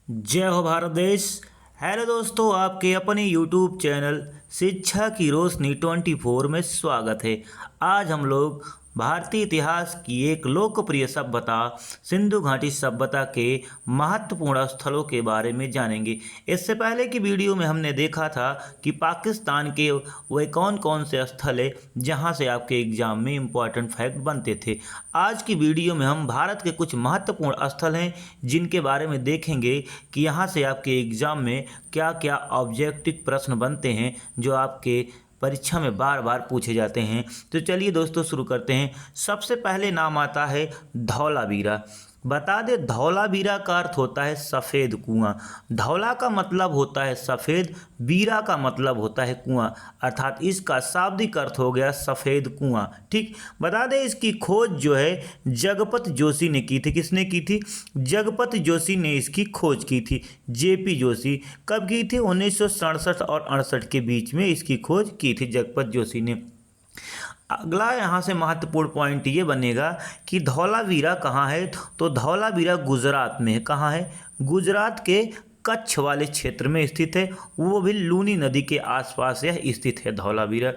जय हो भारत देश। हेलो दोस्तों, आपके अपने यूट्यूब चैनल शिक्षा की रोशनी 24 में स्वागत है। आज हम लोग भारतीय इतिहास की एक लोकप्रिय सभ्यता सिंधु घाटी सभ्यता के महत्वपूर्ण स्थलों के बारे में जानेंगे। इससे पहले की वीडियो में हमने देखा था कि पाकिस्तान के वे कौन कौन से स्थल है जहां से आपके एग्जाम में इम्पोर्टेंट फैक्ट बनते थे। आज की वीडियो में हम भारत के कुछ महत्वपूर्ण स्थल हैं जिनके बारे में देखेंगे कि यहाँ से आपके एग्ज़ाम में क्या क्या ऑब्जेक्टिव प्रश्न बनते हैं जो आपके परीक्षा में बार बार पूछे जाते हैं। तो चलिए दोस्तों शुरू करते हैं। सबसे पहले नाम आता है धौलावीरा। बता दे, धौलावीरा का अर्थ होता है सफ़ेद कुआं। धौला का मतलब होता है सफ़ेद, वीरा का मतलब होता है कुआं, अर्थात इसका शाब्दिक अर्थ हो गया सफ़ेद कुआं। ठीक, बता दें इसकी खोज जो है जगपत जोशी ने की थी। किसने की थी? जगपत जोशी ने इसकी खोज की थी। जेपी जोशी। कब की थी? 1967 और 68 के बीच में इसकी खोज की थी जगपत जोशी ने। अगला यहाँ से महत्वपूर्ण पॉइंट ये बनेगा कि धौलावीरा कहाँ है। तो धौलावीरा गुजरात में है। कहाँ है? गुजरात के कच्छ वाले क्षेत्र में स्थित है, वो भी लूनी नदी के आसपास यह स्थित है धौलावीरा।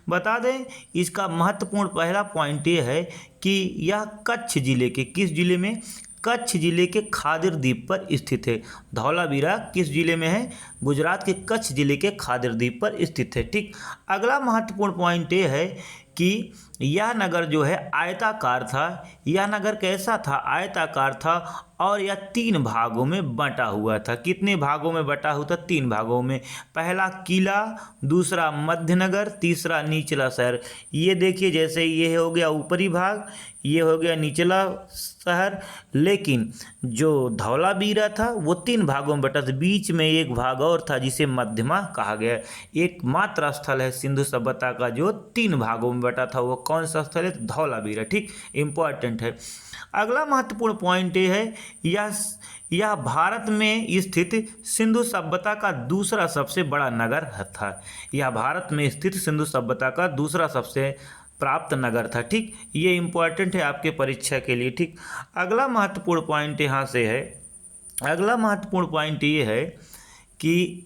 बता दें इसका महत्वपूर्ण पहला पॉइंट ये है कि यह कच्छ जिले के किस जिले में? कच्छ जिले के खादिर द्वीप पर स्थित है। धौलावीरा किस जिले में है? गुजरात के कच्छ जिले के खादिर द्वीप पर स्थित है। ठीक, अगला महत्वपूर्ण पॉइंट ये है कि यह नगर जो है आयताकार था। यह नगर कैसा था? आयताकार था और यह 3 भागों में बंटा हुआ था। कितने भागों में बंटा हुआ था? 3 भागों में। पहला किला, दूसरा मध्यनगर, तीसरा निचला शहर। ये देखिए, जैसे ये हो गया ऊपरी भाग, ये हो गया निचला शहर। लेकिन जो धौलावीरा था वो 3 भागों में बटा था। बीच में एक भाग और था जिसे मध्यमा कहा गया। एकमात्र स्थल है सिंधु सभ्यता का जो 3 भागों में बटा था। वो कौन सा स्थल है? धौलावीरा। ठीक, इंपॉर्टेंट है। अगला महत्वपूर्ण पॉइंट ये है, यह भारत में स्थित सिंधु सभ्यता का दूसरा सबसे बड़ा नगर था। यह भारत में स्थित सिंधु सभ्यता का दूसरा सबसे प्राप्त नगर था। ठीक, ये इंपॉर्टेंट है आपके परीक्षा के लिए। ठीक, अगला महत्वपूर्ण पॉइंट यहाँ से है, अगला महत्वपूर्ण पॉइंट ये है कि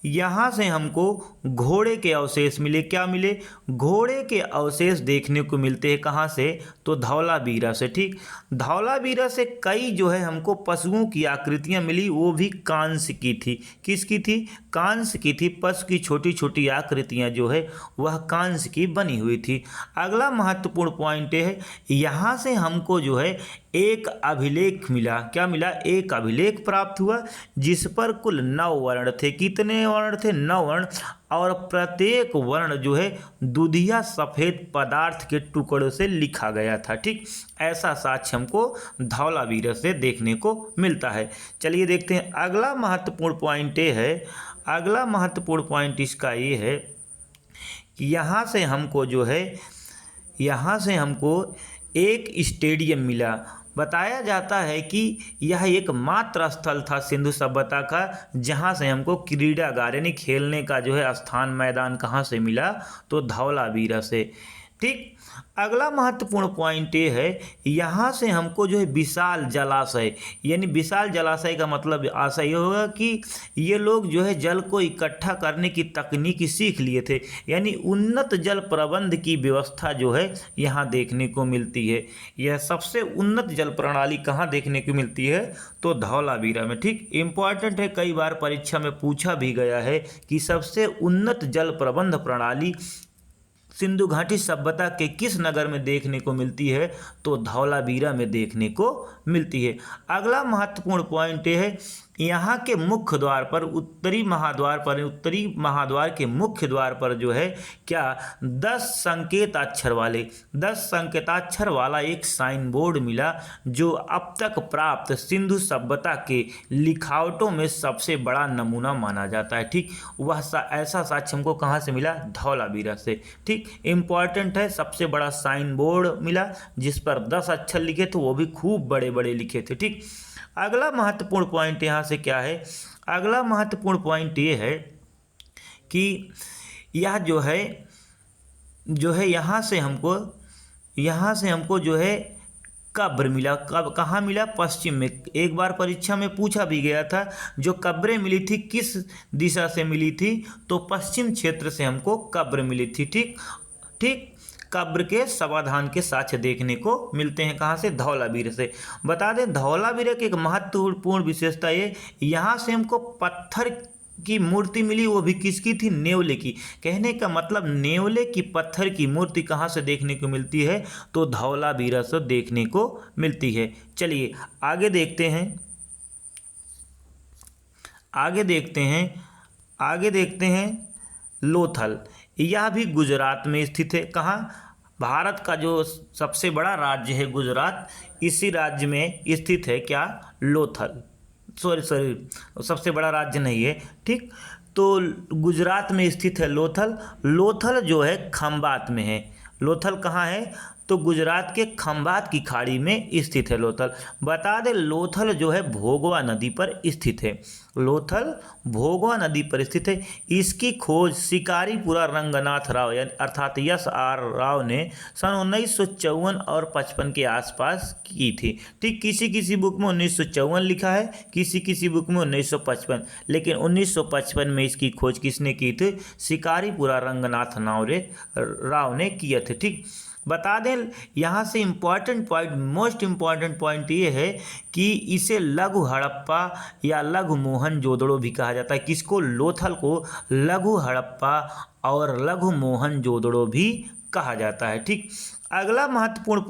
यहाँ से हमको घोड़े के अवशेष मिले। क्या मिले? घोड़े के अवशेष देखने को मिलते हैं। कहाँ से? तो धौलावीरा से। ठीक, धौलावीरा से कई जो है हमको पशुओं की आकृतियाँ मिली, वो भी कांस्य की थी। किसकी थी? कांस्य की थी। पशु की छोटी छोटी आकृतियाँ जो है वह कांस्य की बनी हुई थी। अगला महत्वपूर्ण पॉइंट है, यहाँ से हमको जो है एक अभिलेख मिला। क्या मिला? एक अभिलेख प्राप्त हुआ जिस पर कुल 9 वर्ण थे। कितने वर्ण थे? 9 वर्ण। और प्रत्येक वर्ण जो है दुधिया सफ़ेद पदार्थ के टुकड़ों से लिखा गया था। ठीक, ऐसा साक्ष्य हमको धौलावीरा से देखने को मिलता है। चलिए देखते हैं अगला महत्वपूर्ण पॉइंट ये है, अगला महत्वपूर्ण पॉइंट इसका ये है कि यहाँ से हमको जो है, यहाँ से हमको एक स्टेडियम मिला। बताया जाता है कि यह एकमात्र स्थल था सिंधु सभ्यता का जहाँ से हमको क्रीडागार यानी खेलने का जो है स्थान, मैदान कहाँ से मिला? तो धौलावीरा से। ठीक, अगला महत्वपूर्ण पॉइंट ये है, यहाँ से हमको जो है विशाल जलाशय, यानी विशाल जलाशय का मतलब आशा ये होगा कि ये लोग जो है जल को इकट्ठा करने की तकनीक सीख लिए थे, यानी उन्नत जल प्रबंध की व्यवस्था जो है यहाँ देखने को मिलती है। यह सबसे उन्नत जल प्रणाली कहाँ देखने को मिलती है? तो धौलावीरा में। ठीक, इम्पॉर्टेंट है, कई बार परीक्षा में पूछा भी गया है कि सबसे उन्नत जल प्रबंध प्रणाली सिंधु घाटी सभ्यता के किस नगर में देखने को मिलती है? तो धौलावीरा में देखने को मिलती है। अगला महत्वपूर्ण पॉइंट ये है, यहाँ के मुख्य द्वार पर, उत्तरी महाद्वार के मुख्य द्वार पर जो है क्या 10 संकेताक्षर वाला एक साइन बोर्ड मिला जो अब तक प्राप्त सिंधु सभ्यता के लिखावटों में सबसे बड़ा नमूना माना जाता है। ठीक, वह ऐसा साक्ष्य हमको कहाँ से मिला? धौलावीरा से। ठीक, इंपॉर्टेंट है, सबसे बड़ा साइन बोर्ड मिला जिस पर 10 अक्षर लिखे थे, वो भी खूब बड़े बड़े लिखे थे। ठीक, अगला महत्वपूर्ण पॉइंट यहाँ से क्या है? अगला महत्वपूर्ण पॉइंट ये है कि यह जो है यहाँ से हमको जो है कब्र मिला। कब कहाँ मिला? पश्चिम में। एक बार परीक्षा में पूछा भी गया था, जो कब्रें मिली थी किस दिशा से मिली थी? तो पश्चिम क्षेत्र से हमको कब्र मिली थी। ठीक ठीक। कब्र के समाधान के साक्ष्य देखने को मिलते हैं कहाँ से? धौलावीर से। बता दें धौलावीर की एक महत्वपूर्ण विशेषता ये, यहाँ से हमको पत्थर की मूर्ति मिली, वो भी किसकी थी? नेवले की। कहने का मतलब नेवले की पत्थर की मूर्ति कहाँ से देखने को मिलती है? तो धौलावीर से देखने को मिलती है। चलिए आगे देखते हैं, आगे देखते हैं लोथल। यह भी गुजरात में स्थित है। कहाँ? भारत का जो सबसे बड़ा राज्य है गुजरात, इसी राज्य में स्थित है क्या? लोथल। सॉरी, सबसे बड़ा राज्य नहीं है। ठीक, तो गुजरात में स्थित है लोथल। लोथल जो है खंबात में है। लोथल कहाँ है? तो गुजरात के खंबात की खाड़ी में स्थित है लोथल। बता दें लोथल जो है भोगवा नदी पर स्थित है। लोथल भोगवा नदी पर स्थित है। इसकी खोज शिकारीपुरा रंगनाथ राव यानी अर्थात यस आर राव ने सन 1954 और 55 के आसपास की थी। ठीक, किसी किसी बुक में 1954 लिखा है, किसी किसी बुक में 1955, लेकिन 1955 में इसकी खोज किसने की थी? शिकारीपुरा रंगनाथ राव ने किए थे। ठीक, बता दें यहाँ से important point, most important point ये है कि इसे लघु हड़प्पा या लघु मोहनजोदड़ो भी कहा जाता है। किसको? लोथल को लघु हड़प्पा और लघु मोहनजोदड़ो भी कहा जाता है। ठीक, अगला महत्वपूर्ण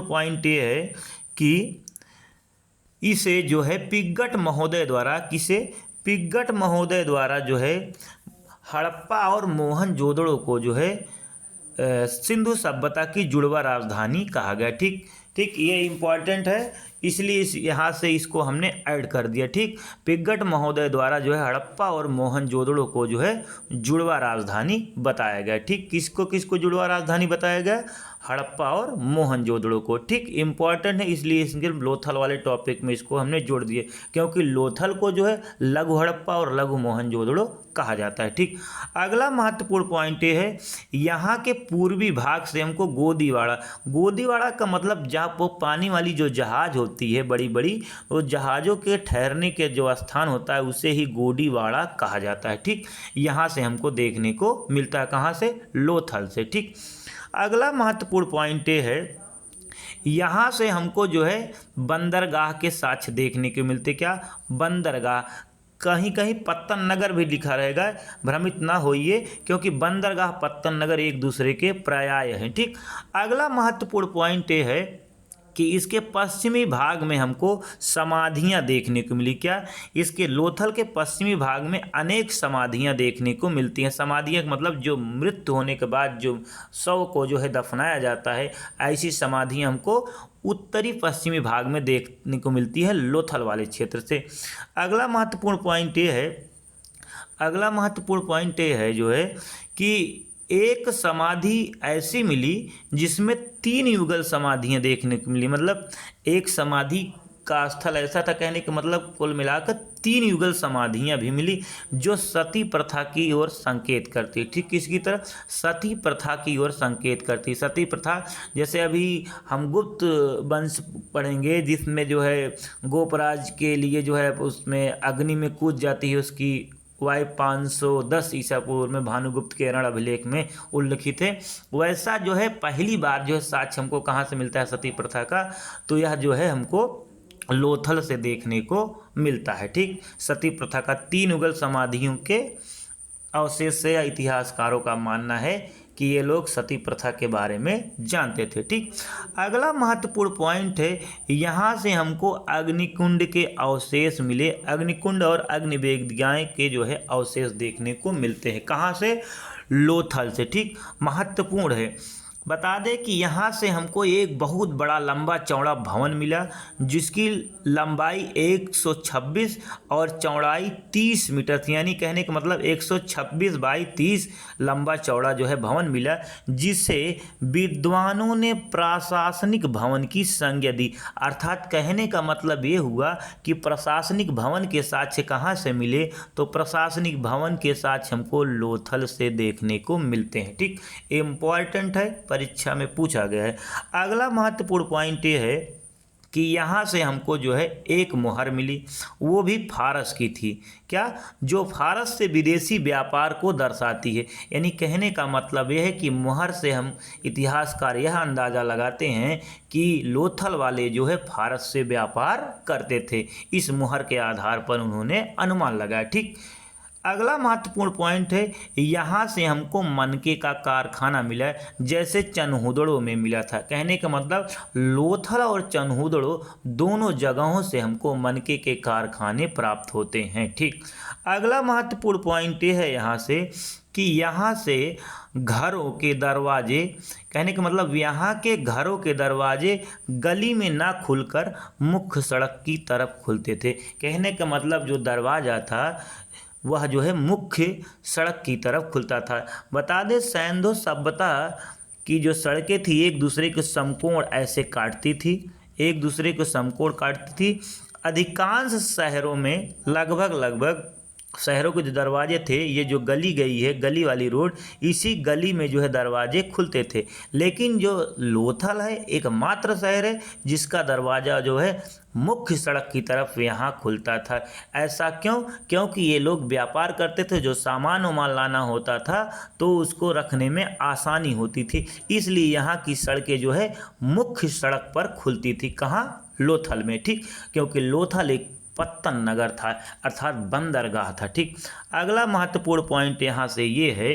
पॉइंट ये है कि इसे जो है पिग्गट महोदय द्वारा, किसे? पिग्गट महोदय द्वारा जो है हड़प्पा और मोहनजोदड़ो को जो है सिंधु सभ्यता की जुड़वा राजधानी कहा गया। ठीक ठीक, ये इम्पॉर्टेंट है, इसलिए यहाँ से इसको हमने ऐड कर दिया। ठीक, पिग्गट महोदय द्वारा जो है हड़प्पा और मोहनजोदड़ो को जो है जुड़वा राजधानी बताया गया। ठीक, किसको किसको जुड़वा राजधानी बताया गया? हड़प्पा और मोहनजोदड़ो को। ठीक, इम्पॉर्टेंट है, इसलिए इसके लोथल वाले टॉपिक में इसको हमने जोड़ दिए, क्योंकि लोथल को जो है लघु हड़प्पा और लघु मोहनजोदड़ो कहा जाता है। ठीक, अगला महत्वपूर्ण पॉइंट ये है, यहाँ के पूर्वी भाग से हमको गोदीवाड़ा का मतलब जहाँ वो पानी वाली जो जहाज होती है बड़ी बड़ी, वो जहाज़ों के ठहरने के जो स्थान होता है उसे ही गोदीवाड़ा कहा जाता है। ठीक, यहाँ से हमको देखने को मिलता है। कहाँ से? लोथल से। ठीक, अगला महत्वपूर्ण पॉइंट ये है, यहाँ से हमको जो है बंदरगाह के साक्ष्य देखने को मिलते। क्या? बंदरगाह। कहीं कहीं पत्तन नगर भी लिखा रहेगा, भ्रमित ना होइए, क्योंकि बंदरगाह पत्तन नगर एक दूसरे के पर्याय हैं। ठीक, अगला महत्वपूर्ण पॉइंट ये है कि इसके पश्चिमी भाग में हमको समाधियां देखने को मिली। क्या? इसके लोथल के पश्चिमी भाग में अनेक समाधियां देखने को मिलती हैं। समाधियां मतलब जो मृत्यु होने के बाद जो शव को जो है दफनाया जाता है, ऐसी समाधियां हमको उत्तरी पश्चिमी भाग में देखने को मिलती है लोथल वाले क्षेत्र से। अगला महत्वपूर्ण पॉइंट ये है जो है कि एक समाधि ऐसी मिली जिसमें 3 युगल समाधियां देखने को मिली। मतलब एक समाधि का स्थल ऐसा था, कहने का मतलब कुल मिलाकर 3 युगल समाधियां भी मिली जो सती प्रथा की ओर संकेत करती। ठीक, किसकी तरफ? सती प्रथा की ओर संकेत करती। सती प्रथा, जैसे अभी हम गुप्त वंश पढ़ेंगे जिसमें जो है गोपराज के लिए जो है उसमें अग्नि में कूद जाती है, उसकी वाई 510 ईसा पूर्व में भानुगुप्त के रण अभिलेख में उल्लिखित है। वैसा जो है पहली बार जो है साक्ष्य हमको कहाँ से मिलता है सती प्रथा का? तो यह जो है हमको लोथल से देखने को मिलता है। ठीक, सती प्रथा का 3 युगल समाधियों के अवशेष से इतिहासकारों का मानना है कि ये लोग सती प्रथा के बारे में जानते थे। ठीक, अगला महत्वपूर्ण पॉइंट है, यहाँ से हमको अग्निकुंड के अवशेष मिले। अग्निकुंड और अग्निवेदिकाएं के जो है अवशेष देखने को मिलते हैं। कहाँ से? लोथल से। ठीक, महत्वपूर्ण है। बता दें कि यहाँ से हमको एक बहुत बड़ा लंबा चौड़ा भवन मिला जिसकी लंबाई 126 और चौड़ाई 30 मीटर थी। यानी कहने का मतलब 126 बाई 30 लंबा चौड़ा जो है भवन मिला, जिसे विद्वानों ने प्रशासनिक भवन की संज्ञा दी। अर्थात कहने का मतलब ये हुआ कि प्रशासनिक भवन के साक्ष्य कहाँ से मिले? तो प्रशासनिक भवन के साक्ष्य हमको लोथल से देखने को मिलते हैं। ठीक, इम्पॉर्टेंट है, परीक्षा में पूछा गया है। अगला महत्वपूर्ण पॉइंट ये है कि यहाँ से हमको जो है एक मुहर मिली, वो भी फारस की थी। क्या? जो फारस से विदेशी व्यापार को दर्शाती है। यानी कहने का मतलब यह है कि मुहर से हम इतिहासकार यह अंदाज़ा लगाते हैं कि लोथल वाले जो है फारस से व्यापार करते थे। इस मुहर के आधार पर उन्होंने अनुमान लगाया। ठीक। अगला महत्वपूर्ण पॉइंट है, यहाँ से हमको मनके का कारखाना मिला है, जैसे चनहुदड़ो में मिला था। कहने का मतलब लोथल और चनहुदड़ो दोनों जगहों से हमको मनके के कारखाने प्राप्त होते हैं। ठीक। अगला महत्वपूर्ण पॉइंट ये है यहाँ से कि यहाँ से घरों के दरवाजे, कहने का मतलब यहाँ के घरों के दरवाजे गली में ना खुलकर मुख्य सड़क की तरफ खुलते थे। कहने का मतलब जो दरवाज़ा था वह जो है मुख्य सड़क की तरफ खुलता था। बता दें सैंधो सभ्यता की जो सड़कें थी एक दूसरे के समकोण ऐसे काटती थी, एक दूसरे को समकोण काटती थी। अधिकांश शहरों में लगभग शहरों के जो दरवाजे थे, ये जो गली गई है, गली वाली रोड, इसी गली में जो है दरवाजे खुलते थे। लेकिन जो लोथल है एकमात्र शहर है जिसका दरवाज़ा जो है मुख्य सड़क की तरफ यहाँ खुलता था। ऐसा क्यों? क्योंकि ये लोग व्यापार करते थे, जो सामान वामान लाना होता था तो उसको रखने में आसानी होती थी, इसलिए यहाँ की सड़कें जो है मुख्य सड़क पर खुलती थी। कहाँ? लोथल में। ठीक। क्योंकि लोथल एक पत्तन नगर था, अर्थात बंदरगाह था। ठीक। अगला महत्वपूर्ण पॉइंट यहाँ से ये है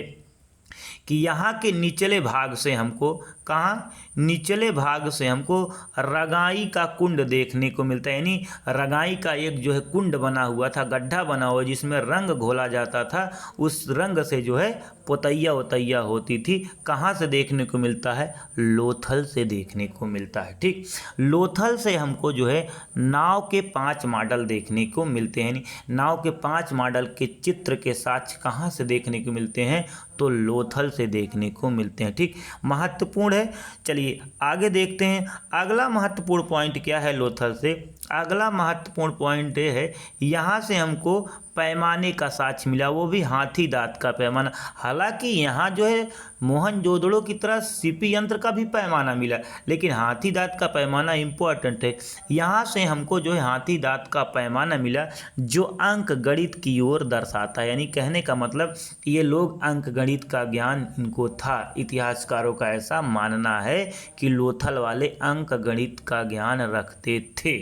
कि यहाँ के निचले भाग से हमको, कहाँ? निचले भाग से हमको रगाई का कुंड देखने को मिलता है। यानी रगाई का एक जो है कुंड बना हुआ था, गड्ढा बना हुआ जिसमें रंग घोला जाता था, उस रंग से जो है पोतैया वतैया होती थी। कहाँ से देखने को मिलता है? लोथल से देखने को मिलता है। ठीक। लोथल से हमको जो है नाव के 5 मॉडल देखने को मिलते हैं। नाव के 5 मॉडल के चित्र के साथ कहाँ से देखने को मिलते हैं? तो लोथल से देखने को मिलते हैं। ठीक। महत्वपूर्ण है। चलिए आगे देखते हैं अगला महत्वपूर्ण पॉइंट क्या है लोथल से। अगला महत्वपूर्ण पॉइंट ये है, यहाँ से हमको पैमाने का साक्ष्य मिला, वो भी हाथी दांत का पैमाना। हालांकि यहाँ जो है मोहनजोदड़ो की तरह सीपी यंत्र का भी पैमाना मिला, लेकिन हाथी दांत का पैमाना इम्पोर्टेंट है। यहाँ से हमको जो है हाथी दांत का पैमाना मिला जो अंक गणित की ओर दर्शाता है। यानी कहने का मतलब ये लोग अंक गणित का ज्ञान इनको था। इतिहासकारों का ऐसा मानना है कि लोथल वाले अंक गणित का ज्ञान रखते थे।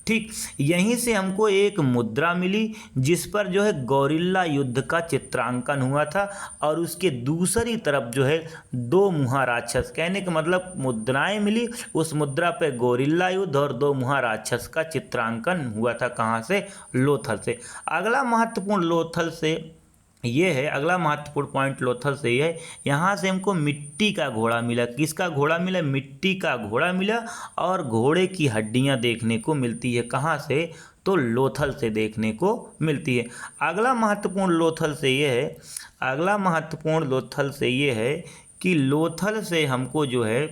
ठीक। यहीं से हमको एक मुद्रा मिली जिस पर जो है गौरिल्ला युद्ध का चित्रांकन हुआ था, और उसके दूसरी तरफ जो है 2 मुहा राक्षस, कहने का मतलब मुद्राएं मिली, उस मुद्रा पे गौरिल्ला युद्ध और 2 मुहा राक्षस का चित्रांकन हुआ था। कहाँ से? लोथल से। अगला महत्वपूर्ण लोथल से ये है, अगला महत्वपूर्ण पॉइंट लोथल से ये है, यहाँ से हमको मिट्टी का घोड़ा मिला। किसका घोड़ा मिला? मिट्टी का घोड़ा मिला, और घोड़े की हड्डियाँ देखने को मिलती है। कहाँ से? तो लोथल से देखने को मिलती है। अगला महत्वपूर्ण लोथल से ये है, अगला महत्वपूर्ण लोथल से ये है कि लोथल से हमको जो है,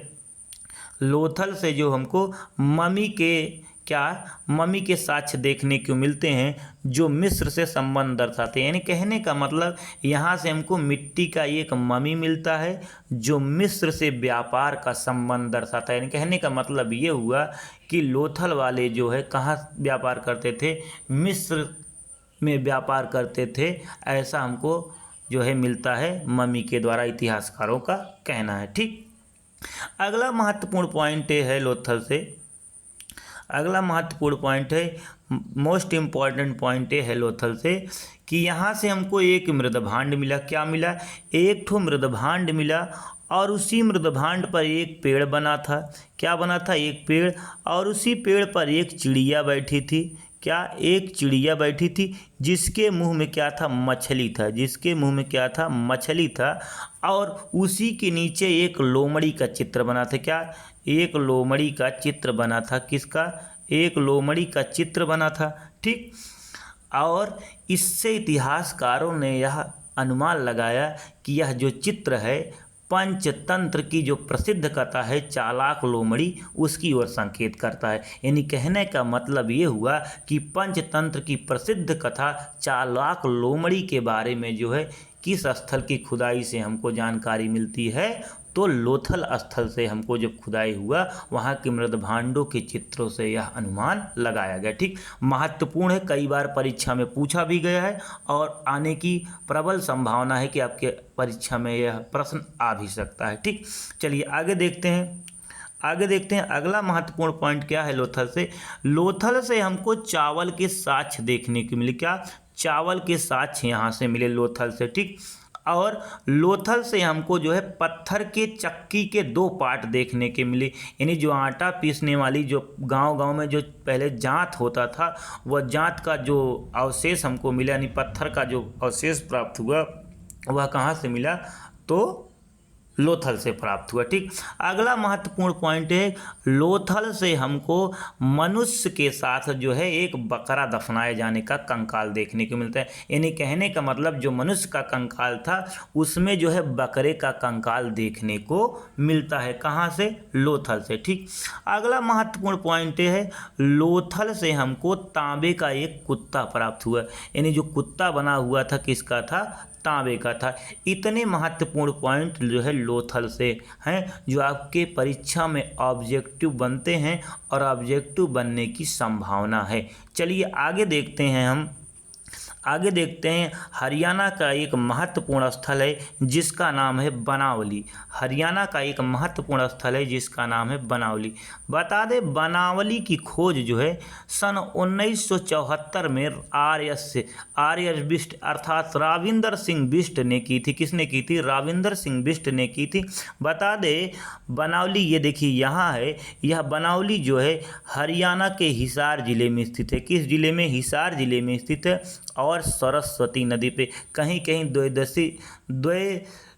लोथल से जो हमको मम्मी के, क्या? मम्मी के साक्ष्य देखने को मिलते हैं जो मिस्र से संबंध दर्शाते हैं। यानी कहने का मतलब यहाँ से हमको मिट्टी का एक मम्मी मिलता है जो मिस्र से व्यापार का संबंध दर्शाता है। यानी कहने का मतलब ये हुआ कि लोथल वाले जो है कहाँ व्यापार करते थे? मिस्र में व्यापार करते थे, ऐसा हमको जो है मिलता है मम्मी के द्वारा, इतिहासकारों का कहना है। ठीक। अगला महत्वपूर्ण पॉइंट है लोथल से, अगला महत्वपूर्ण पॉइंट है, मोस्ट इम्पॉर्टेंट पॉइंट है लोथल से कि यहाँ से हमको एक मृदभांड मिला। क्या मिला? एक ठो मृदभांड मिला, और उसी मृदभांड पर एक पेड़ बना था। क्या बना था? एक पेड़, और उसी पेड़ पर एक चिड़िया बैठी थी। क्या? एक चिड़िया बैठी थी जिसके मुंह में क्या था? मछली था। जिसके मुंह में क्या था? मछली था। और उसी के नीचे एक लोमड़ी का चित्र बना था। क्या? एक लोमड़ी का चित्र बना था। किसका? एक लोमड़ी का चित्र बना था। ठीक। और इससे इतिहासकारों ने यह अनुमान लगाया कि यह जो चित्र है पंचतंत्र की जो प्रसिद्ध कथा है चालाक लोमड़ी, उसकी ओर संकेत करता है। यानी कहने का मतलब ये हुआ कि पंचतंत्र की प्रसिद्ध कथा चालाक लोमड़ी के बारे में जो है किस स्थल की खुदाई से हमको जानकारी मिलती है? तो लोथल स्थल से हमको जब खुदाई हुआ वहाँ के मृदभांडों के चित्रों से यह अनुमान लगाया गया। ठीक, महत्वपूर्ण है, कई बार परीक्षा में पूछा भी गया है और आने की प्रबल संभावना है कि आपके परीक्षा में यह प्रश्न आ भी सकता है। ठीक, चलिए आगे देखते हैं। अगला महत्वपूर्ण पॉइंट क्या है लोथल से हमको चावल के साक्ष्य देखने को मिले। क्या? चावल के साक्ष्य यहाँ से मिले लोथल से। ठीक, और लोथल से हमको जो है पत्थर के चक्की के 2 पार्ट देखने के मिले, यानी जो आटा पीसने वाली जो गांव में जो पहले जांत होता था वह जांत का जो अवशेष हमको मिला, यानी पत्थर का जो अवशेष प्राप्त हुआ वह कहाँ से मिला? तो लोथल से प्राप्त हुआ। ठीक, अगला महत्वपूर्ण पॉइंट है लोथल से हमको मनुष्य के साथ जो है एक बकरा दफनाए जाने का कंकाल देखने को मिलता है, यानी कहने का मतलब जो मनुष्य का कंकाल था उसमें जो है बकरे का कंकाल देखने को मिलता है। कहाँ से? लोथल से। ठीक, अगला महत्वपूर्ण पॉइंट है लोथल से हमको तांबे का एक कुत्ता प्राप्त हुआ, यानी जो कुत्ता बना हुआ था किसका था? तांबे का था। इतने महत्वपूर्ण पॉइंट जो है लोथल से हैं जो आपके परीक्षा में ऑब्जेक्टिव बनते हैं और ऑब्जेक्टिव बनने की संभावना है। चलिए आगे देखते हैं हरियाणा का एक महत्वपूर्ण स्थल है जिसका नाम है बनावली। हरियाणा का एक महत्वपूर्ण स्थल है जिसका नाम है बनावली। बता दें बनावली की खोज जो है सन 1974 में आर.एस. बिष्ट अर्थात राविंदर सिंह बिष्ट ने की थी। किसने की थी? राविंदर सिंह बिष्ट ने की थी। बता दें बनावली, ये देखिए यहाँ है, यह बनावली जो है हरियाणा के हिसार जिले में स्थित है। किस जिले में? हिसार जिले में स्थित है। और सरस्वती नदी पे कहीं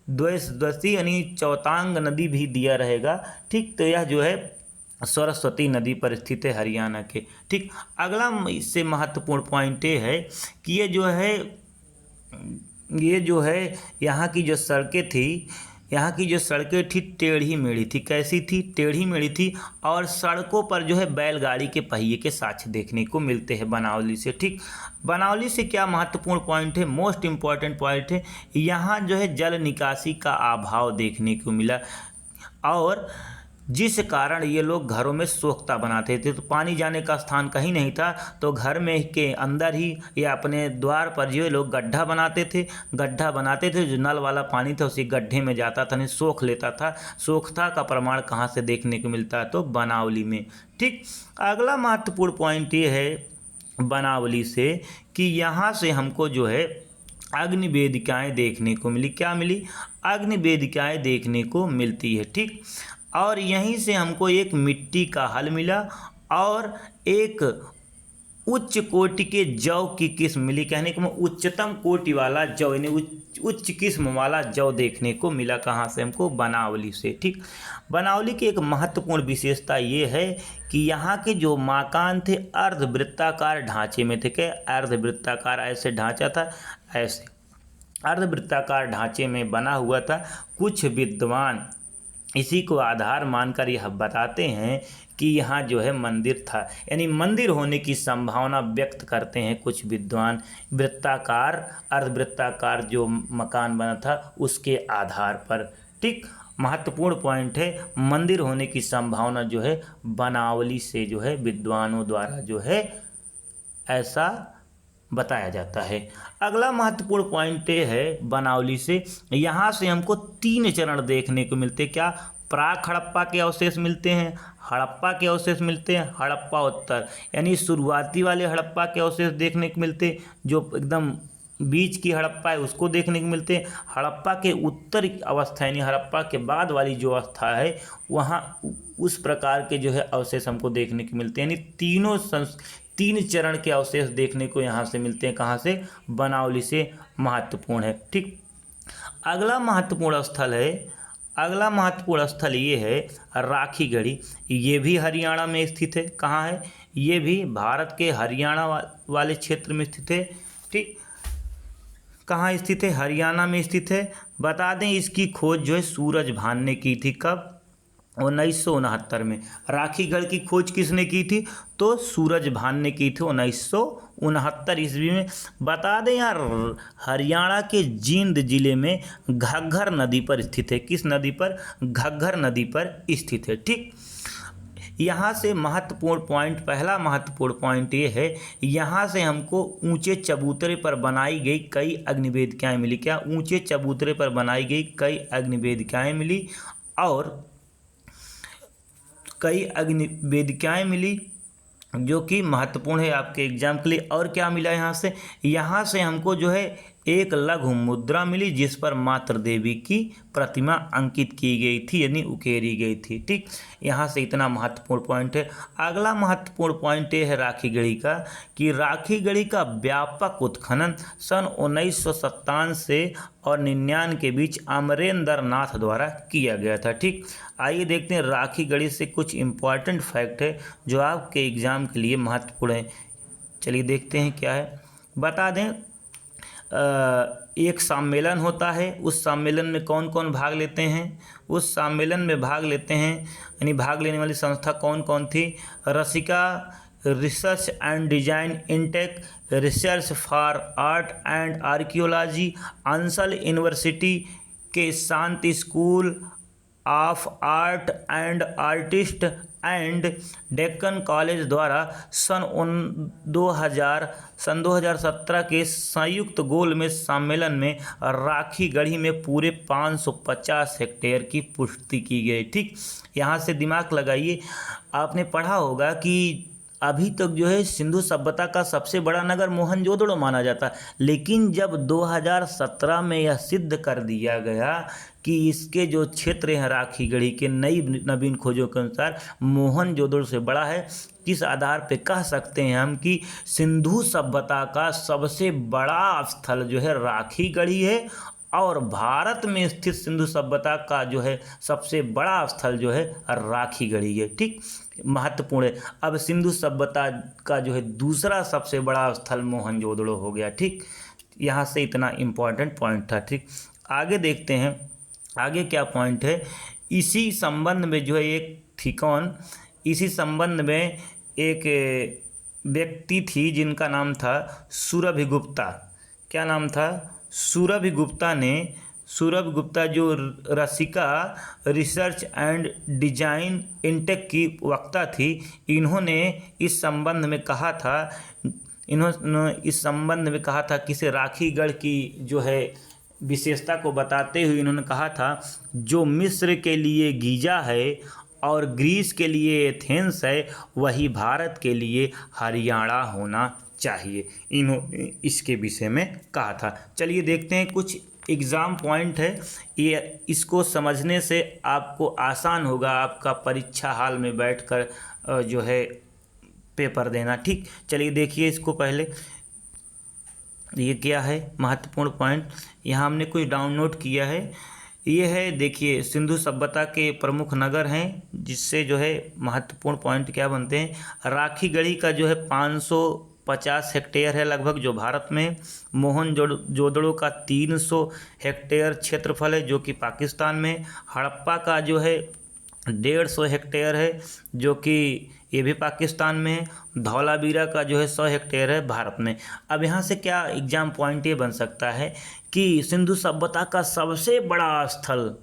द्वैदशी यानी चौतांग नदी भी दिया रहेगा। ठीक, तो यह जो है सरस्वती नदी पर स्थित है हरियाणा के। ठीक, अगला इससे महत्वपूर्ण पॉइंट ये है कि ये जो है यहाँ की जो सड़कें थी टेढ़ी मेढ़ी थी। कैसी थी? टेढ़ी मेढ़ी थी। और सड़कों पर जो है बैलगाड़ी के पहिए के साक्ष्य देखने को मिलते हैं बनावली से। ठीक, बनावली से क्या महत्वपूर्ण पॉइंट है? मोस्ट इम्पॉर्टेंट पॉइंट है, यहाँ जो है जल निकासी का अभाव देखने को मिला और जिस कारण ये लोग घरों में सोख्ता बनाते थे। तो पानी जाने का स्थान कहीं नहीं था तो घर में के अंदर ही या अपने द्वार पर जो लोग गड्ढा बनाते थे। जो नल वाला पानी था उसी गड्ढे में जाता था, नहीं सोख लेता था। सोखता का प्रमाण कहाँ से देखने को मिलता है? तो बनावली में। ठीक, अगला महत्वपूर्ण पॉइंट ये है बनावली से कि यहाँ से हमको जो है अग्नि वेदिकाएँ देखने को मिली। क्या मिली? अग्नि वेदिकाएँ देखने को मिलती है। ठीक, और यहीं से हमको एक मिट्टी का हल मिला और एक उच्च कोटि के जौ की किस्म मिली। कहने को उच्चतम कोटि वाला जौ यानी उच्च किस्म वाला जौ देखने को मिला। कहाँ से? हमको बनावली से। ठीक, बनावली की एक महत्वपूर्ण विशेषता ये है कि यहाँ के जो मकान थे अर्धवृत्ताकार ढांचे में थे। क्या? अर्धवृत्ताकार ऐसे ढांचा था, ऐसे अर्धवृत्ताकार ढांचे में बना हुआ था। कुछ विद्वान इसी को आधार मानकर यह बताते हैं कि यहाँ जो है मंदिर था, यानी मंदिर होने की संभावना व्यक्त करते हैं कुछ विद्वान। अर्धवृत्ताकार जो मकान बना था उसके आधार पर। ठीक, महत्वपूर्ण पॉइंट है, मंदिर होने की संभावना जो है बनावली से जो है विद्वानों द्वारा जो है ऐसा बताया जाता है। अगला महत्वपूर्ण पॉइंट है बनावली से, यहाँ से हमको 3 चरण देखने को मिलते। क्या? प्राक हड़प्पा के अवशेष मिलते हैं, हड़प्पा के अवशेष मिलते हैं, हड़प्पा उत्तर यानी शुरुआती वाले हड़प्पा के अवशेष देखने को मिलते, जो एकदम बीच की हड़प्पा है उसको देखने को मिलते हैं। हड़प्पा के उत्तर अवस्था यानी हड़प्पा के बाद वाली जो अवस्था है वहाँ उस प्रकार के जो है अवशेष हमको देखने को मिलते हैं, यानी 3 चरण के अवशेष देखने को यहाँ से मिलते हैं। कहाँ से? बनावली से। महत्वपूर्ण है। ठीक, अगला महत्वपूर्ण स्थल ये है राखीगढ़ी। ये भी हरियाणा में स्थित है। कहाँ है? ये भी भारत के हरियाणा वाले क्षेत्र में स्थित है। ठीक, कहाँ स्थित है? हरियाणा में स्थित है। बता दें इसकी खोज जो है सूरज भान ने की थी। कब? 1969 में। राखीगढ़ की खोज किसने की थी? तो सूरज भान ने की थी 1969 ईस्वी में। बता दें यार, हरियाणा के जींद जिले में घग्गर नदी पर स्थित है। किस नदी पर? घग्गर नदी पर स्थित है। ठीक, यहाँ से महत्वपूर्ण पॉइंट, पहला महत्वपूर्ण पॉइंट ये है, यहाँ से हमको ऊंचे चबूतरे पर बनाई गई कई अग्निवेदिकाएं मिली। क्या? ऊंचे चबूतरे पर बनाई गई कई अग्निवेदिकाएं मिली, और कई अग्निवेदिकाएं मिली जो कि महत्वपूर्ण है आपके एग्जाम के लिए। और क्या मिला यहाँ से? यहाँ से हमको जो है एक लघु मुद्रा मिली जिस पर मातृ देवी की प्रतिमा अंकित की गई थी, यानी उकेरी गई थी। ठीक, यहाँ से इतना महत्वपूर्ण पॉइंट है। अगला महत्वपूर्ण पॉइंट ये है राखीगढ़ी का, कि राखीगढ़ी का व्यापक उत्खनन सन 1957 से और 99 के बीच अमरेंद्र नाथ द्वारा किया गया था। ठीक, आइए देखते हैं राखीगढ़ी से कुछ इम्पॉर्टेंट फैक्ट है जो आपके एग्जाम के लिए महत्वपूर्ण है। चलिए देखते हैं क्या है। बता दें, एक सम्मेलन होता है, उस सम्मेलन में कौन कौन भाग लेते हैं? उस सम्मेलन में भाग लेते हैं, यानी भाग लेने वाली संस्था कौन कौन थी? Rasika research and design, INTACH research for art and archaeology, Ansal university के Shanti school of art and artist and Deccan college द्वारा सन 2017 के संयुक्त गोलमेज सम्मेलन में राखीगढ़ी में पूरे 550 हेक्टेयर की पुष्टि की गई। ठीक, यहाँ से दिमाग लगाइए। आपने पढ़ा होगा कि अभी तक जो है सिंधु सभ्यता का सबसे बड़ा नगर मोहनजोदड़ो माना जाता, लेकिन जब 2017 में यह सिद्ध कर दिया गया कि इसके जो क्षेत्र हैं राखीगढ़ी के नई नवीन खोजों के अनुसार मोहनजोदड़ो से बड़ा है, किस आधार पे कह सकते हैं हम कि सिंधु सभ्यता का सबसे बड़ा स्थल जो है राखीगढ़ी है, और भारत में स्थित सिंधु सभ्यता का जो है सबसे बड़ा स्थल जो है राखीगढ़ी है। ठीक, महत्वपूर्ण है। अब सिंधु सभ्यता का जो है दूसरा सबसे बड़ा स्थल मोहनजोदड़ो हो गया। ठीक, यहाँ से इतना इम्पोर्टेंट पॉइंट था। ठीक, आगे देखते हैं आगे क्या पॉइंट है। इसी संबंध में जो है एक थी कौन, इसी संबंध में एक व्यक्ति थी जिनका नाम था सुरभि गुप्ता। क्या नाम था? सुरभि गुप्ता ने, सुरभि गुप्ता जो रसिका रिसर्च एंड डिजाइन इंटेक की वक्ता थी, इन्होंने इस संबंध में कहा था, किसे राखीगढ़ की जो है विशेषता को बताते हुए इन्होंने कहा था, जो मिस्र के लिए गीजा है और ग्रीस के लिए एथेंस है, वही भारत के लिए हरियाणा होना चाहिए। इन्होंने इसके विषय में कहा था। चलिए देखते हैं, कुछ एग्ज़ाम पॉइंट है, ये इसको समझने से आपको आसान होगा आपका परीक्षा हाल में बैठकर जो है पेपर देना। ठीक, चलिए देखिए इसको पहले। ये क्या है महत्वपूर्ण पॉइंट, यहाँ हमने कुछ डाउनलोड किया है। ये है, देखिए सिंधु सभ्यता के प्रमुख नगर हैं, जिससे जो है महत्वपूर्ण पॉइंट क्या बनते हैं। राखीगढ़ी का जो है 550 हेक्टेयर है लगभग, जो भारत में। मोहनजोदड़ो का 300 हेक्टेयर क्षेत्रफल है, जो कि पाकिस्तान में। हड़प्पा का जो है 150 हेक्टेयर है, जो कि ये भी पाकिस्तान में है। धौलावीरा का जो है 100 हेक्टेयर है, भारत में। अब यहाँ से क्या एग्जाम पॉइंट ये बन सकता है कि सिंधु सभ्यता का सबसे बड़ा स्थल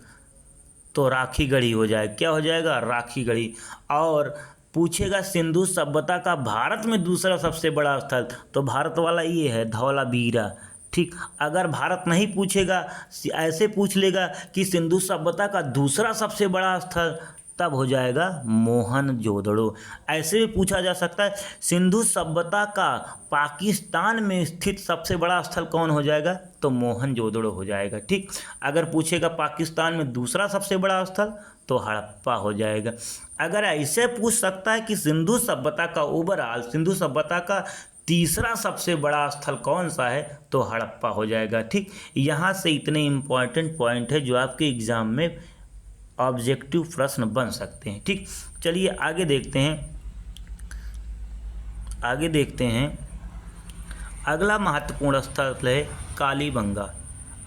तो राखीगढ़ी हो जाए। क्या हो जाएगा? राखीगढ़ी। और पूछेगा सिंधु सभ्यता का भारत में दूसरा सबसे बड़ा स्थल, तो भारत वाला ये है धौलावीरा। ठीक, अगर भारत नहीं पूछेगा, ऐसे पूछ लेगा कि सिंधु सभ्यता का दूसरा सबसे बड़ा स्थल, तब हो जाएगा मोहनजोदड़ो। ऐसे भी पूछा जा सकता है सिंधु सभ्यता का पाकिस्तान में स्थित सबसे बड़ा स्थल कौन हो जाएगा, तो मोहनजोदड़ो हो जाएगा। ठीक, अगर पूछेगा पाकिस्तान में दूसरा सबसे बड़ा स्थल, तो हड़प्पा हो जाएगा। अगर ऐसे पूछ सकता है कि सिंधु सभ्यता का ओवरऑल, सिंधु सभ्यता का तीसरा सबसे बड़ा स्थल कौन सा है, तो हड़प्पा हो जाएगा। ठीक, यहाँ से इतने इम्पॉर्टेंट पॉइंट है जो आपके एग्जाम में ऑब्जेक्टिव प्रश्न बन सकते हैं। ठीक, चलिए आगे देखते हैं। अगला महत्वपूर्ण स्थल है कालीबंगा।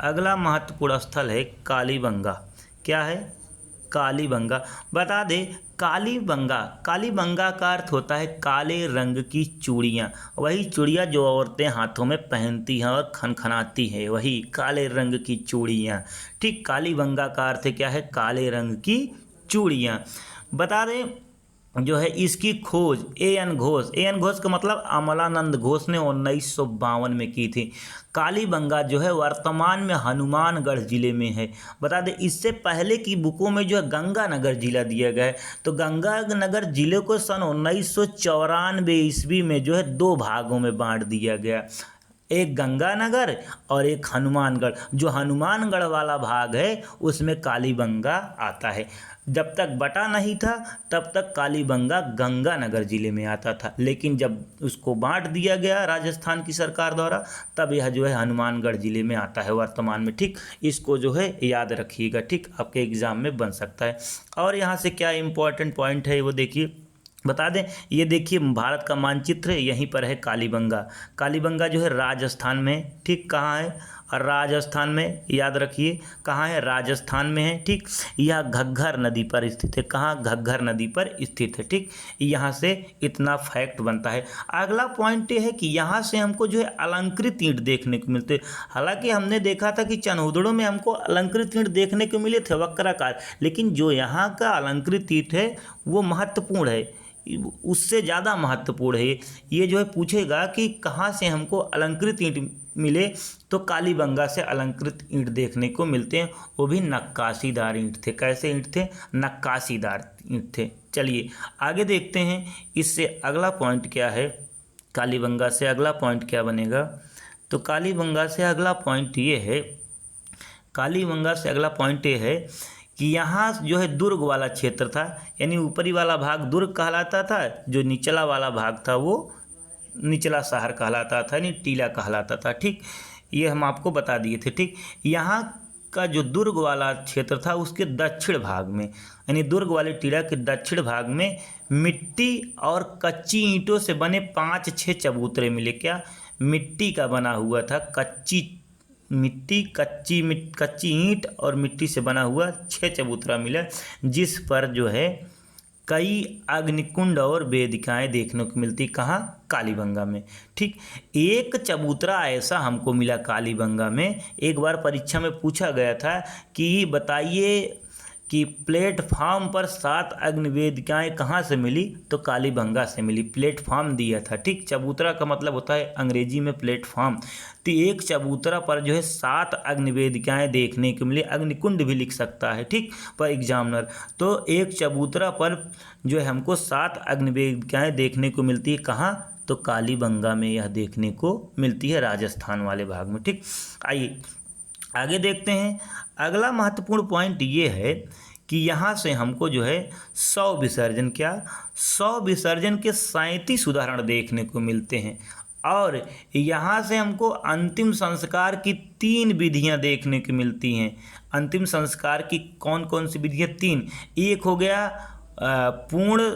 अगला महत्वपूर्ण स्थल है कालीबंगा। क्या है? कालीबंगा। बता दे कालीबंगा का अर्थ होता है काले रंग की चूड़ियाँ, वही चूड़ियाँ जो औरतें हाथों में पहनती हैं और खनखनाती हैं, वही काले रंग की चूड़ियाँ। ठीक, कालीबंगा का अर्थ क्या है? काले रंग की चूड़ियाँ। बता दें जो है इसकी खोज ए एन घोष का मतलब अमलानंद घोष ने 1952 में की थी। कालीबंगा जो है वर्तमान में हनुमानगढ़ जिले में है। बता दें इससे पहले की बुकों में जो है गंगानगर जिला दिया गया है, तो गंगानगर जिले को सन 1994 ईस्वी में जो है दो भागों में बांट दिया गया, एक गंगानगर और एक हनुमानगढ़। जो हनुमानगढ़ वाला भाग है उसमें कालीबंगा आता है। जब तक बटा नहीं था तब तक कालीबंगा गंगानगर जिले में आता था, लेकिन जब उसको बांट दिया गया राजस्थान की सरकार द्वारा तब यह जो है हनुमानगढ़ जिले में आता है वर्तमान में। ठीक, इसको जो है याद रखिएगा। ठीक, आपके एग्जाम में बन सकता है। और यहाँ से क्या इंपॉर्टेंट पॉइंट है वो देखिए, बता दें ये देखिए भारत का मानचित्र है, यहीं पर है कालीबंगा। कालीबंगा जो है राजस्थान में, ठीक, कहाँ है? और राजस्थान में याद रखिए कहाँ है? राजस्थान में है। ठीक, यह घग्गर नदी पर स्थित है। कहाँ? घग्गर नदी पर स्थित है। ठीक, यहाँ से इतना फैक्ट बनता है। अगला पॉइंट ये है कि यहाँ से हमको जो है अलंकृत ईंट देखने को मिलते हैं। हालांकि हमने देखा था कि चनहुदड़ों में हमको अलंकृत ईंट देखने को मिले थे वक्राकार, लेकिन जो यहाँ का अलंकृत ईंट है वो महत्वपूर्ण है, उससे ज़्यादा महत्वपूर्ण है। ये जो है पूछेगा कि कहाँ से हमको अलंकृत ईंट मिले, तो कालीबंगा से अलंकृत ईंट देखने को मिलते हैं, वो भी नक्काशीदार ईंट थे। कैसे ईंट थे? नक्काशीदार ईंट थे। चलिए आगे देखते हैं, इससे अगला पॉइंट क्या है, कालीबंगा से अगला पॉइंट क्या बनेगा। तो कालीबंगा से अगला पॉइंट ये है, कालीबंगा से अगला पॉइंट ये है कि यहाँ जो है दुर्ग वाला क्षेत्र था, यानी ऊपरी वाला भाग दुर्ग कहलाता था, जो निचला वाला भाग था वो निचला शहर कहलाता था, यानी टीला कहलाता था। ठीक, ये हम आपको बता दिए थे। ठीक, यहाँ का जो दुर्ग वाला क्षेत्र था उसके दक्षिण भाग में, यानी दुर्ग वाले टीला के दक्षिण भाग में मिट्टी और कच्ची ईंटों से बने 5-6 चबूतरे मिले। क्या? मिट्टी का बना हुआ था, कच्ची ईंट और मिट्टी से बना हुआ 6 चबूतरा मिला, जिस पर जो है कई अग्निकुंड और वेदिकाएं देखने को मिलती। कहाँ? कालीबंगा में। ठीक, एक चबूतरा ऐसा हमको मिला कालीबंगा में, एक बार परीक्षा में पूछा गया था कि बताइए कि प्लेटफार्म पर 7 अग्निवेदिकाएँ कहाँ से मिली, तो कालीबंगा से मिली। प्लेटफार्म दिया था। ठीक, चबूतरा का मतलब होता है अंग्रेजी में प्लेटफार्म। तो एक चबूतरा पर जो है 7 अग्निवेदिकाएँ देखने को मिली, अग्निकुंड भी लिख सकता है। ठीक, पर एग्जामिनर, तो एक चबूतरा पर जो है हमको 7 अग्निवेदिकाएँ देखने को मिलती है। कहाँ? तो कालीबंगा में यह देखने को मिलती है, राजस्थान वाले भाग में। ठीक, आइए आगे देखते हैं। अगला महत्वपूर्ण पॉइंट ये है कि यहाँ से हमको जो है शव विसर्जन, क्या? शव विसर्जन के 37 उदाहरण देखने को मिलते हैं, और यहाँ से हमको अंतिम संस्कार की 3 विधियाँ देखने को मिलती हैं। अंतिम संस्कार की कौन कौन सी विधियाँ? 3। एक हो गया पूर्ण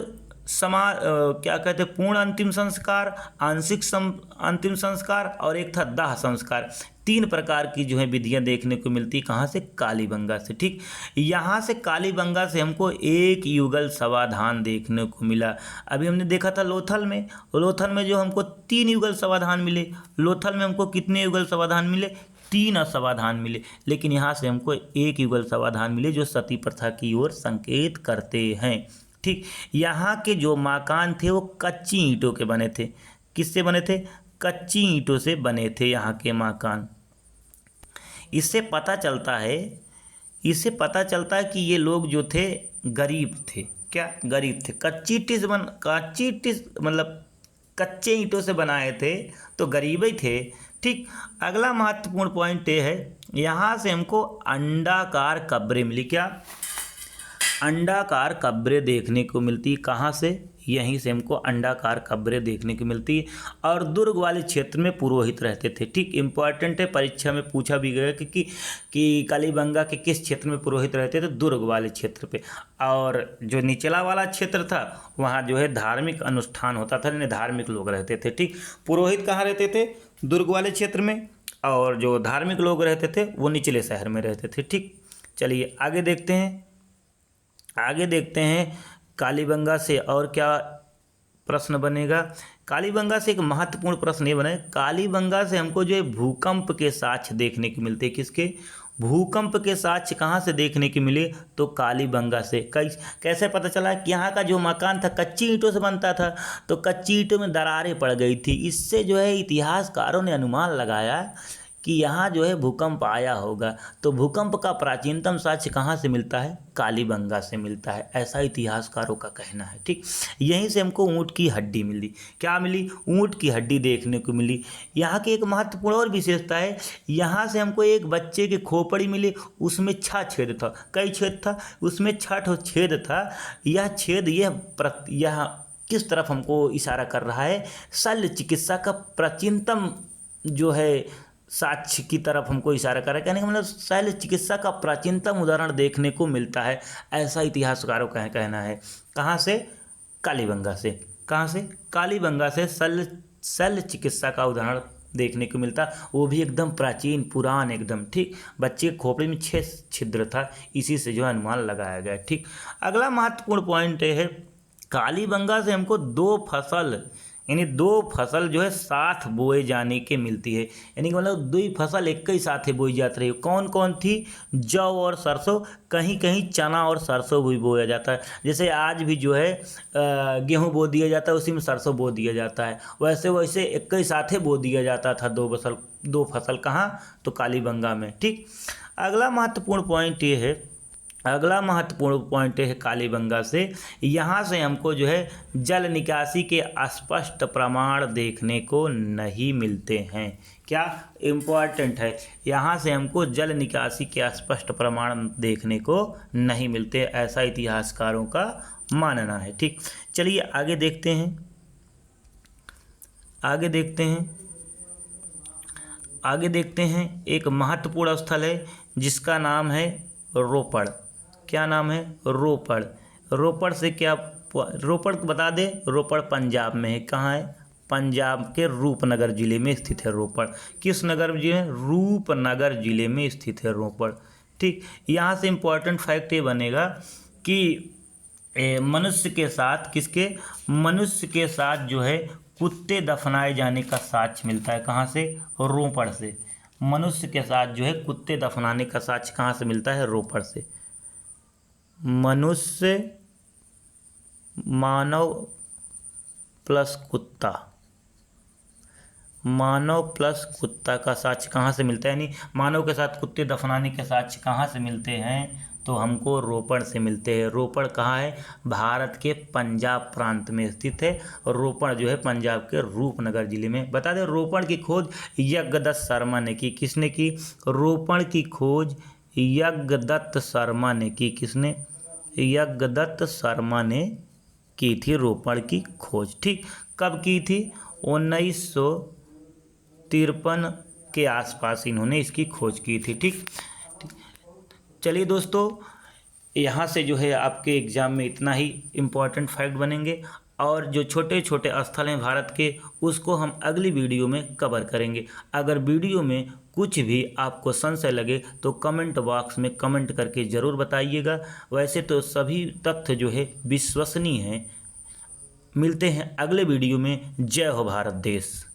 क्या कहते हैं, पूर्ण अंतिम संस्कार, आंशिक अंतिम संस्कार, और एक था दाह संस्कार। 3 प्रकार की जो है विधियाँ देखने को मिलती। कहाँ से? कालीबंगा से। ठीक, यहाँ से कालीबंगा से हमको एक युगल समाधान देखने को मिला। अभी हमने देखा था लोथल में जो हमको 3 युगल समाधान मिले। लोथल में हमको कितने युगल समाधान मिले? 3 समाधान मिले, लेकिन यहाँ से हमको एक युगल समाधान मिले जो सती प्रथा की ओर संकेत करते हैं। ठीक, यहाँ के जो मकान थे वो कच्ची ईंटों के बने थे। किससे बने थे? कच्ची ईंटों से बने थे यहाँ के मकान। इससे पता चलता है कि ये लोग जो थे गरीब थे। क्या? गरीब थे। कच्ची ईंट मतलब कच्चे ईंटों से बनाए थे, तो गरीब ही थे। ठीक, अगला महत्वपूर्ण पॉइंट ये है, यहाँ से हमको अंडाकार कब्रें मिली। क्या? अंडाकार कब्रें देखने को मिलती। कहाँ से? यहीं से हमको अंडाकार कब्रें देखने को मिलती है। और दुर्ग वाले क्षेत्र में पुरोहित रहते थे। ठीक, इम्पॉर्टेंट है, परीक्षा में पूछा भी गया कि कालीबंगा के किस क्षेत्र में पुरोहित रहते थे? दुर्ग वाले क्षेत्र पे। और जो निचला वाला क्षेत्र था वहाँ जो है धार्मिक अनुष्ठान होता था, यानी धार्मिक लोग रहते थे। ठीक, पुरोहित कहाँ रहते थे? दुर्ग वाले क्षेत्र में, और जो धार्मिक लोग रहते थे वो निचले शहर में रहते थे। ठीक, चलिए आगे देखते हैं। आगे देखते हैं कालीबंगा से और क्या प्रश्न बनेगा। कालीबंगा से एक महत्वपूर्ण प्रश्न ये बने, कालीबंगा से हमको जो है भूकंप के साक्ष्य देखने को मिलते हैं। किसके? भूकंप के साक्ष्य कहाँ से देखने को मिले? तो कालीबंगा से। कैसे पता चला कि यहाँ का जो मकान था कच्ची ईंटों से बनता था, तो कच्ची ईंटों में दरारें पड़ गई थी। इससे जो है इतिहासकारों ने अनुमान लगाया कि यहाँ जो है भूकंप आया होगा। तो भूकंप का प्राचीनतम साक्ष्य कहाँ से मिलता है? कालीबंगा से मिलता है, ऐसा इतिहासकारों का कहना है। ठीक, यहीं से हमको ऊँट की हड्डी मिली। क्या मिली? ऊँट की हड्डी देखने को मिली। यहाँ की एक महत्वपूर्ण और विशेषता है, यहाँ से हमको एक बच्चे की खोपड़ी मिली, उसमें 6 छेद था। कई छेद था? उसमें 6 छेद था। यह छेद यह किस तरफ हमको इशारा कर रहा है? शल्य चिकित्सा का प्राचीनतम जो है साक्ष्य की तरफ हमको इशारा कर रहा है। कहने का मतलब शल्य चिकित्सा का प्राचीनतम उदाहरण देखने को मिलता है, ऐसा इतिहासकारों का कहना है। कहाँ से? कालीबंगा से। कहाँ से? कालीबंगा से शल्य चिकित्सा का उदाहरण देखने को मिलता, वो भी एकदम प्राचीन पुरान एकदम। ठीक, बच्चे के खोपड़ी में 6 छिद्र था, इसी से जो अनुमान लगाया गया। ठीक, अगला महत्वपूर्ण पॉइंट ये है, कालीबंगा से हमको 2 फसल यानी 2 फसल जो है साथ बोए जाने के मिलती है। यानी कि मतलब 2 फसल एक ही साथ बोई जाती रही। कौन कौन थी? जौ और सरसों, कहीं कहीं चना और सरसों भी बोया जाता है। जैसे आज भी जो है गेहूँ बो दिया जाता है, उसी में सरसों बो दिया जाता है। वैसे वैसे एक ही साथ बो दिया जाता था 2 फसल। कहाँ? तो कालीबंगा में। ठीक, अगला महत्वपूर्ण पॉइंट है कालीबंगा से, यहाँ से हमको जो है जल निकासी के स्पष्ट प्रमाण देखने को नहीं मिलते हैं। क्या इम्पोर्टेंट है? यहाँ से हमको जल निकासी के स्पष्ट प्रमाण देखने को नहीं मिलते, ऐसा इतिहासकारों का मानना है। ठीक, चलिए आगे देखते हैं एक महत्वपूर्ण स्थल है जिसका नाम है रोपड़। क्या नाम है? रोपड़। रोपड़ से क्या? रोपड़ को बता दें, रोपड़ पंजाब में है। कहाँ है? पंजाब के रूपनगर जिले में स्थित है रोपड़। किस नगर जिले? रूपनगर जिले में स्थित है रोपड़। ठीक, यहाँ से इम्पोर्टेंट फैक्ट ये बनेगा कि मनुष्य के साथ जो है कुत्ते दफनाए जाने का साक्ष्य मिलता है। कहाँ से? रोपड़ से। मनुष्य के साथ जो है कुत्ते दफनाने का साक्ष्य कहाँ से मिलता है? रोपड़ से। मानव प्लस कुत्ता का साक्ष्य कहाँ से मिलता है? यानी मानव के साथ कुत्ते दफनाने के साक्ष्य कहाँ से मिलते हैं? तो हमको रोपड़ से मिलते हैं। रोपड़ कहाँ है? भारत के पंजाब प्रांत में स्थित है। और रोपड़ जो है पंजाब के रूपनगर जिले में। बता दें, रोपड़ की खोज यज्ञदत्त शर्मा ने की। किसने की? रोपड़ की खोज यज्ञदत्त शर्मा ने की। किसने? यज्ञदत्त शर्मा ने की थी रोपड़ की खोज। ठीक, कब की थी? 1953 के आसपास इन्होंने इसकी खोज की थी। ठीक, चलिए दोस्तों, यहाँ से जो है आपके एग्ज़ाम में इतना ही इम्पोर्टेंट फैक्ट बनेंगे, और जो छोटे छोटे स्थल हैं भारत के, उसको हम अगली वीडियो में कवर करेंगे। अगर वीडियो में कुछ भी आपको संशय लगे तो कमेंट बॉक्स में कमेंट करके ज़रूर बताइएगा। वैसे तो सभी तथ्य जो है विश्वसनीय हैं। मिलते हैं अगले वीडियो में। जय हो भारत देश।